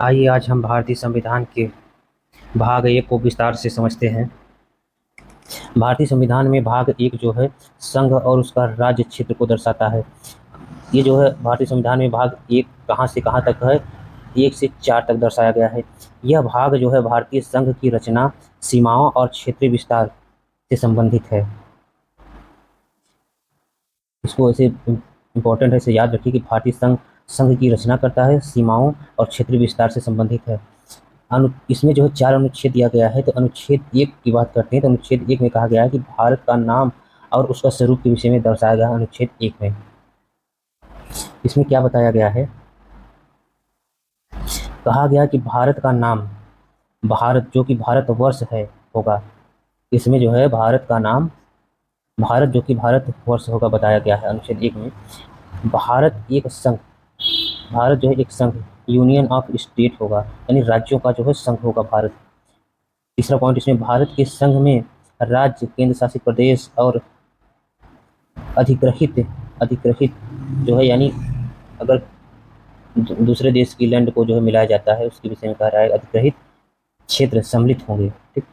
आइए आज हम भारतीय संविधान के भाग एक को विस्तार से समझते हैं। भारतीय संविधान में भाग एक जो है संघ और उसका राज्य क्षेत्र को दर्शाता है। ये जो है भारतीय संविधान में भाग एक कहाँ से कहाँ तक है, 1 से 4 तक दर्शाया गया है। यह भाग जो है भारतीय संघ की रचना, सीमाओं और क्षेत्रीय विस्तार से संबंधित है। इसको ऐसे इम्पोर्टेंट है, इसे याद रखिए कि भारतीय संघ संघ की रचना करता है, सीमाओं और क्षेत्रीय विस्तार से संबंधित है। इसमें जो है 4 अनुच्छेद दिया गया है। तो अनुच्छेद 1 की बात करते हैं तो अनुच्छेद 1 में कहा गया है कि भारत का नाम और उसका स्वरूप के विषय में दर्शाया गया है। अनुच्छेद 1 में इसमें क्या बताया गया है, कहा गया कि भारत का नाम, भारत जो कि भारतवर्ष है होगा। इसमें जो है भारत का नाम भारत जो कि भारतवर्ष होगा बताया गया है अनुच्छेद 1 में। भारत एक संघ, भारत जो है एक संघ, यूनियन ऑफ स्टेट होगा, यानी राज्यों का जो है संघ होगा भारत। तीसरा पॉइंट इसमें, भारत के संघ में राज्य, केंद्र शासित प्रदेश और अधिग्रहित अधिग्रहित जो है, यानी अगर दूसरे देश की लैंड को जो है मिलाया जाता है उसके विषय में कह रहा है, अधिग्रहित क्षेत्र सम्मिलित होंगे। ठीक,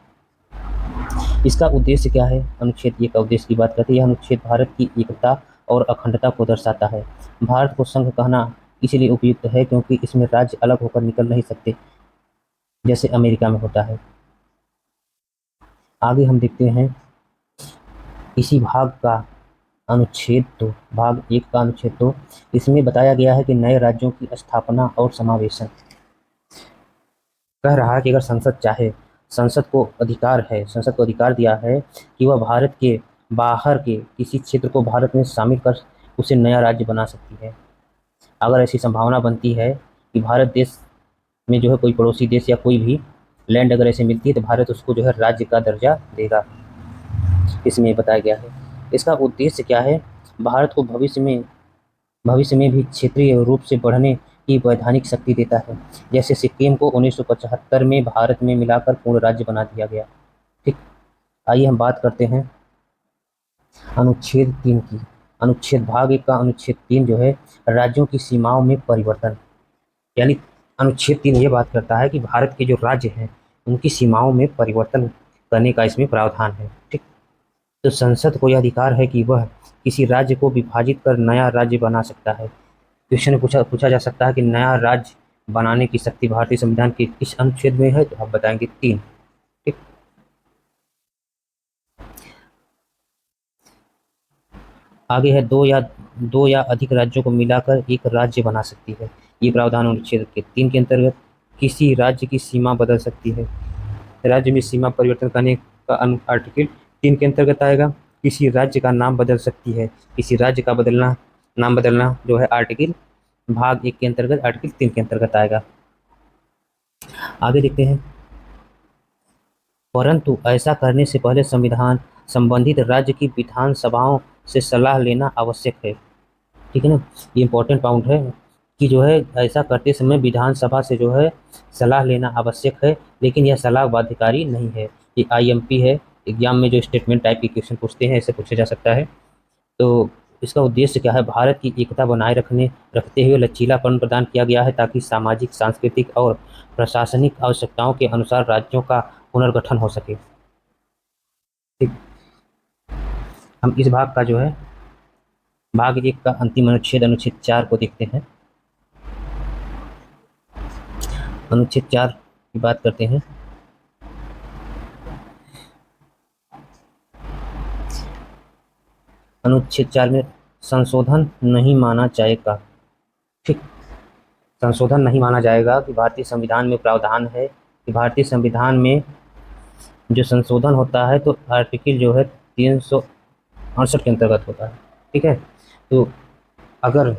इसका उद्देश्य क्या है, अनुच्छेद 1 का उद्देश्य की बात करते हैं। यह अनुच्छेद भारत की एकता और अखंडता को दर्शाता है। भारत को संघ कहना इसलिए उपयुक्त है क्योंकि इसमें राज्य अलग होकर निकल नहीं सकते जैसे अमेरिका में होता है। आगे हम देखते हैं इसी भाग का अनुच्छेद 2, भाग 1 का अनुच्छेद 2। इसमें बताया गया है कि नए राज्यों की स्थापना और समावेशन। कह रहा है कि अगर संसद चाहे, संसद को अधिकार है, संसद को अधिकार दिया है कि वह भारत के बाहर के किसी क्षेत्र को भारत में शामिल कर उसे नया राज्य बना सकती है। अगर ऐसी संभावना बनती है कि भारत देश में जो है कोई पड़ोसी देश या कोई भी लैंड अगर ऐसे मिलती है तो भारत उसको जो है राज्य का दर्जा देगा, इसमें बताया गया है। इसका उद्देश्य क्या है, भारत को भविष्य में भी क्षेत्रीय रूप से बढ़ने की वैधानिक शक्ति देता है। जैसे सिक्किम को 1975 में भारत में मिलाकर पूर्ण राज्य बना दिया गया। ठीक, आइए हम बात करते हैं अनुच्छेद 3 की। अनुच्छेद भाग 1 का अनुच्छेद 3 जो है राज्यों की सीमाओं में परिवर्तन, यानी अनुच्छेद 3 ये बात करता है कि भारत के जो राज्य हैं उनकी सीमाओं में परिवर्तन करने का इसमें प्रावधान है। ठीक, तो संसद को यह अधिकार है कि वह किसी राज्य को विभाजित कर नया राज्य बना सकता है। क्वेश्चन पूछा पूछा जा सकता है कि नया राज्य बनाने की शक्ति भारतीय संविधान के किस अनुच्छेद में है, तो आप बताएंगे 3। ठीक, आगे है दो या अधिक राज्यों को मिलाकर एक राज्य बना सकती है। ये प्रावधान अनुच्छेद के 3 के अंतर्गत किसी राज्य की सीमा बदल सकती है। राज्य में सीमा परिवर्तन करने का आर्टिकल 3 के अंतर्गत आएगा। किसी राज्य का नाम बदल सकती है, किसी राज्य का नाम बदलना जो है आर्टिकल भाग 1 के अंतर्गत आर्टिकल 3 के अंतर्गत आएगा। आगे देखते हैं, परंतु ऐसा करने से पहले संविधान संबंधित राज्य की विधानसभाओं से सलाह लेना आवश्यक है। ठीक है ना, ये इंपॉर्टेंट पॉइंट है कि जो है ऐसा करते समय विधानसभा से जो है सलाह लेना आवश्यक है, लेकिन यह सलाह बाध्यकारी नहीं है। ये आईएमपी है, एग्जाम में जो स्टेटमेंट टाइप के क्वेश्चन पूछते हैं ऐसे पूछा जा सकता है। तो इसका उद्देश्य क्या है, भारत की एकता बनाए रखते हुए लचीलापन प्रदान किया गया है ताकि सामाजिक, सांस्कृतिक और प्रशासनिक आवश्यकताओं के अनुसार राज्यों का पुनर्गठन हो सके। ठीक, हम इस भाग का जो है भाग 1 का अंतिम अनुच्छेद अनुच्छेद 4 को देखते हैं। अनुच्छेद 4 की बात करते हैं। अनुच्छेद 4 में संशोधन नहीं माना जाएगा। ठीक, संशोधन नहीं माना जाएगा कि भारतीय संविधान में प्रावधान है कि भारतीय संविधान में जो संशोधन होता है तो आर्टिकल जो है 368 के अंतर्गत होता है। ठीक है, तो अगर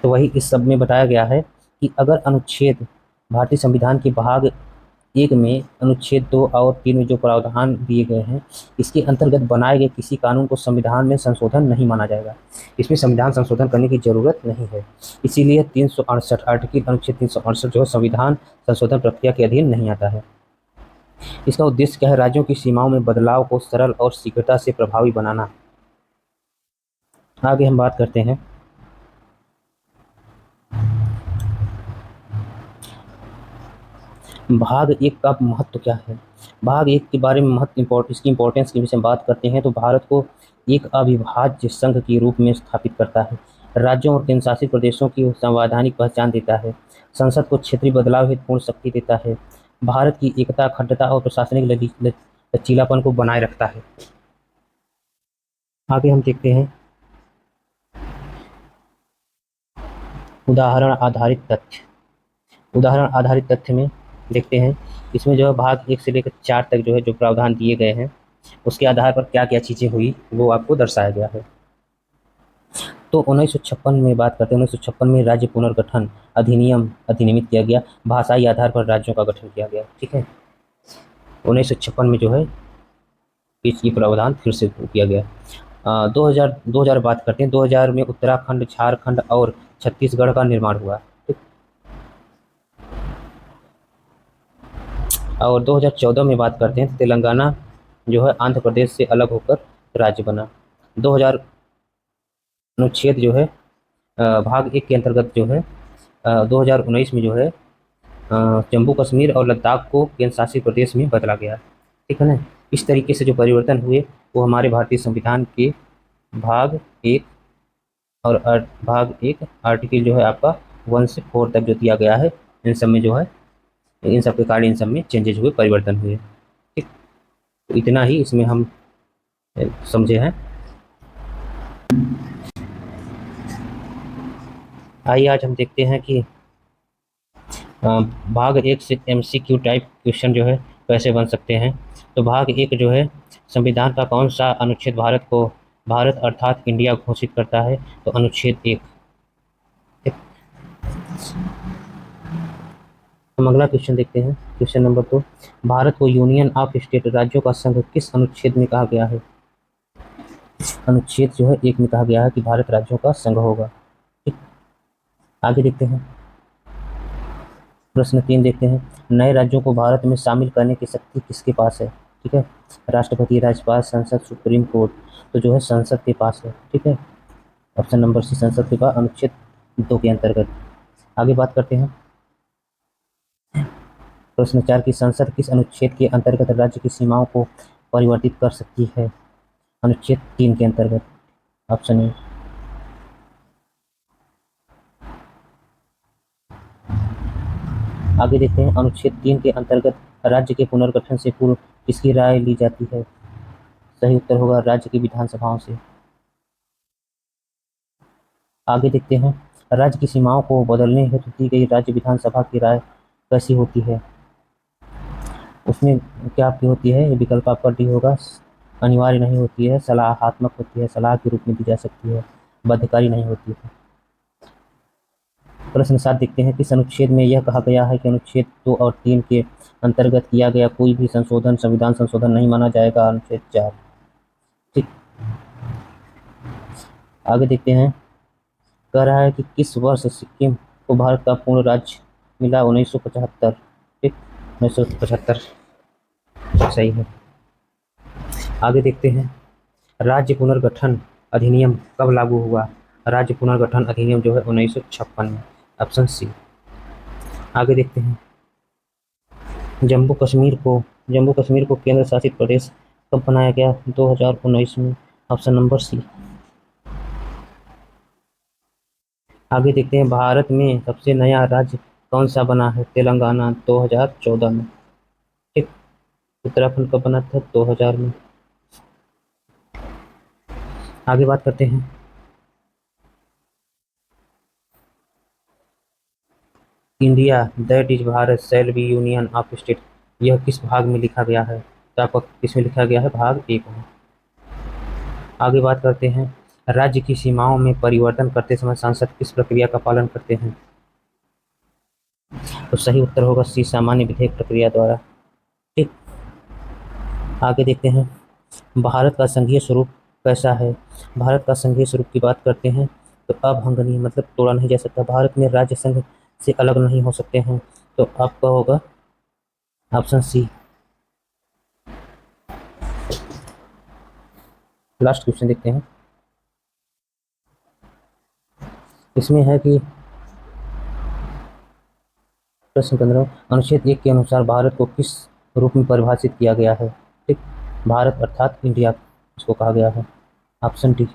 तो वही इस सब में बताया गया है कि अगर अनुच्छेद भारतीय संविधान के भाग 1 में अनुच्छेद 2 और 3 में जो प्रावधान दिए गए हैं इसके अंतर्गत बनाए गए किसी कानून को संविधान में संशोधन नहीं माना जाएगा। इसमें संविधान संशोधन करने की जरूरत नहीं है, इसीलिए 368 आर्टिकल अनुच्छेद 368 जो है संविधान संशोधन प्रक्रिया के अधीन नहीं आता है। इसका उद्देश्य क्या है, राज्यों की सीमाओं में बदलाव को सरल और शीघ्रता से प्रभावी बनाना। आगे हम बात करते हैं भाग एक का महत्व क्या है? भाग एक के बारे में इसकी इम्पोर्टेंस के विषय में बात करते हैं तो भारत को एक अविभाज्य संघ के रूप में स्थापित करता है। राज्यों और केंद्र शासित प्रदेशों की संवैधानिक पहचान देता है। संसद को क्षेत्रीय बदलाव हेतु पूर्ण शक्ति देता है। भारत की एकता, अखंडता और प्रशासनिक लचीलापन को बनाए रखता है। आगे हम देखते हैं उदाहरण आधारित तथ्य। उदाहरण आधारित तथ्य में देखते हैं इसमें जो है भाग 1 से लेकर 4 तक जो है जो प्रावधान दिए गए हैं उसके आधार पर क्या क्या चीज़ें हुई वो आपको दर्शाया गया है। तो 1956 में बात करते हैं, 1956 में राज्य पुनर्गठन अधिनियम अधिनियमित किया गया। भाषाई आधार पर राज्यों का गठन किया गया। ठीक है, 1956 में जो है ये प्रावधान फिर से किया गया। 2000 बात करते हैं, 2000 में उत्तराखंड, झारखंड और छत्तीसगढ़ का निर्माण हुआ। और 2014 में बात करते हैं, तेलंगाना जो है आंध्र प्रदेश से अलग होकर राज्य बना। 2000 अनुच्छेद जो है भाग 1 के अंतर्गत जो है 2019 में जो है जम्मू कश्मीर और लद्दाख को केंद्र शासित प्रदेश में बदला गया। ठीक है ना। इस तरीके से जो परिवर्तन हुए वो हमारे भारतीय संविधान के भाग 1 और भाग 1 आर्टिकल जो है आपका 1 से 4 तक जो दिया गया है, इन सब में जो है इन सब के कारण इन सब में चेंजेस हुए, परिवर्तन हुए। ठीक, तो इतना ही इसमें हम समझे हैं। आइए आज हम देखते हैं कि भाग 1 से MCQ टाइप क्वेश्चन जो है कैसे बन सकते हैं। तो भाग 1 जो है संविधान का कौन सा अनुच्छेद भारत अर्थात इंडिया घोषित करता है? तो अनुच्छेद 1। हम अगला क्वेश्चन देखते हैं, क्वेश्चन नंबर 2। भारत को यूनियन ऑफ स्टेट, राज्यों का संघ किस अनुच्छेद में कहा गया है? अनुच्छेद जो है 1 में कहा गया है कि भारत राज्यों का संघ होगा। ठीक, आगे देखते हैं प्रश्न 3 देखते हैं, नए राज्यों को भारत में शामिल करने की शक्ति किसके पास है? ठीक है, राष्ट्रपति, राज्यपाल, संसद, सुप्रीम कोर्ट। तो जो है संसद के पास है। ठीक है, ऑप्शन नंबर सी संसद के पास, अनुच्छेद 2 के अंतर्गत। आगे बात करते हैं प्रश्न 4 की संसद किस अनुच्छेद के अंतर्गत राज्य की सीमाओं को परिवर्तित कर सकती है? अनुच्छेद 3 के अंतर्गत, ऑप्शन ए। आगे देखते हैं अनुच्छेद 3 के अंतर्गत राज्य के पुनर्गठन से पूर्व किसकी राय ली जाती है? सही उत्तर होगा राज्य की विधानसभाओं से। आगे देखते हैं राज्य की सीमाओं को बदलने हेतु दी गई राज्य विधानसभा की राय कैसी होती है? उसमें क्या आपकी होती है? ये विकल्प आपका डी होगा, अनिवार्य नहीं होती है, सलाहात्मक होती है, सलाह के रूप में दी जा सकती है, बाध्यकारी नहीं होती है। प्रश्न 7 देखते हैं किस अनुच्छेद में यह कहा गया है कि अनुच्छेद 2 और 3 के अंतर्गत किया गया कोई भी संशोधन संविधान संशोधन नहीं माना जाएगा? अनुच्छेद 4। ठीक, आगे देखते हैं, कह रहा है कि किस वर्ष सिक्किम को भारत का पूर्ण राज्य मिला? 1975। ठीक, 1975 सही है। आगे देखते हैं राज्य पुनर्गठन अधिनियम कब लागू हुआ? राज्य पुनर्गठन अधिनियम जो है 1956 में, ऑप्शन सी। आगे देखते हैं जम्मू कश्मीर को केंद्र शासित प्रदेश कब बनाया गया? 2019 में, ऑप्शन नंबर सी। आगे देखते हैं भारत में सबसे नया राज्य कौन सा बना है? तेलंगाना, 2014 में। ठीक, उत्तराखंड कब बना था? 2000 में। आगे बात करते हैं India that is Bharat shall be union of state, यह किस भाग में लिखा गया है? तो आपको किसमें लिखा गया है? भाग 1 में। आगे बात करते हैं राज्य की सीमाओं में परिवर्तन करते समय सांसद किस प्रक्रिया का पालन करते हैं? तो सही उत्तर होगा सी सामान्य विधेयक प्रक्रिया द्वारा। ठीक, आगे देखते हैं भारत का संघीय स्वरूप कैसा है? भारत का संघीय स्वरूप की बात करते हैं तो अभंगनीय, मतलब तोड़ा नहीं जा सकता। भारत में राज्य संघ से अलग नहीं हो सकते हैं, तो आपका होगा ऑप्शन सी। लास्ट क्वेश्चन देखते हैं, इसमें है कि प्रश्न 15 अनुच्छेद 1 के अनुसार भारत को किस रूप में परिभाषित किया गया है? ठीक, भारत अर्थात इंडिया इसको कहा गया है। Option D.